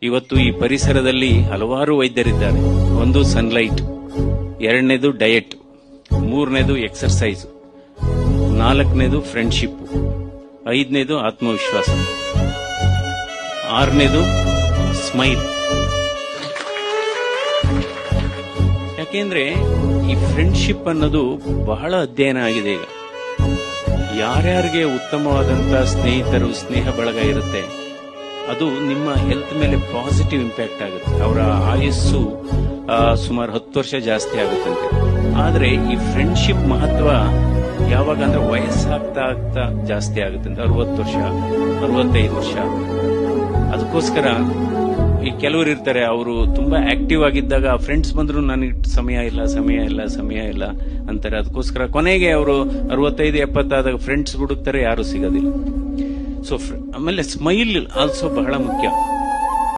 ಇವತ್ತು ಈ ಪರಿಸರದಲ್ಲಿ ಹಲವಾರು ವೈದ್ಯರಿದ್ದಾರೆ. ಒಂದು ಸನ್ಲೈಟ್, ಎರಡನೇದು ಡಯಟ್, ಮೂರನೇದು ಎಕ್ಸರ್ಸೈಸ್, ನಾಲ್ಕನೇದು ಫ್ರೆಂಡ್ಶಿಪ್, ಐದನೇದು ಆತ್ಮವಿಶ್ವಾಸ, ಆರನೇದು ಸ್ಮೈಲ್. ಯಾಕೆಂದ್ರೆ ಈ ಫ್ರೆಂಡ್ಶಿಪ್ ಅನ್ನೋದು ಬಹಳ ಅಧ್ಯಯನ ಆಗಿದೆ. ಈಗ ಯಾರ್ಯಾರಿಗೆ ಉತ್ತಮವಾದಂತಹ ಸ್ನೇಹಿತರು, ಸ್ನೇಹ ಬಳಗ ಇರುತ್ತೆ, ಅದು ನಿಮ್ಮ ಹೆಲ್ತ್ ಮೇಲೆ ಪಾಸಿಟಿವ್ ಇಂಪ್ಯಾಕ್ಟ್ ಆಗುತ್ತೆ. ಅವರ ಆಯುಸ್ಸು ಸುಮಾರು 10 ವರ್ಷ ಜಾಸ್ತಿ ಆಗುತ್ತಂತೆ. ಆದ್ರೆ ಈ ಫ್ರೆಂಡ್ಶಿಪ್ ಮಹತ್ವ ಯಾವಾಗ ಅಂದ್ರೆ ವಯಸ್ಸಾಗ್ತಾ ಆಗ್ತಾ ಜಾಸ್ತಿ ಆಗುತ್ತಂತೆ. 60 ವರ್ಷ, 65 ವರ್ಷ. ಅದಕ್ಕೋಸ್ಕರ ಈ ಕೆಲವರು ಇರ್ತಾರೆ, ಅವರು ತುಂಬಾ ಆಕ್ಟಿವ್ ಆಗಿದ್ದಾಗ ಫ್ರೆಂಡ್ಸ್ ಬಂದ್ರು ನನಗೆ ಸಮಯ ಇಲ್ಲ ಅಂತಾರೆ. ಅದಕ್ಕೋಸ್ಕರ ಕೊನೆಗೆ ಅವರು 65-70 ಆದಾಗ ಫ್ರೆಂಡ್ಸ್ ಹುಡುಕ್ತಾರೆ, ಯಾರು ಸಿಗೋದಿಲ್ಲ. ಸೊ ಆಮೇಲೆ ಸ್ಮೈಲ್ ಆಲ್ಸೋ ಬಹಳ ಮುಖ್ಯ.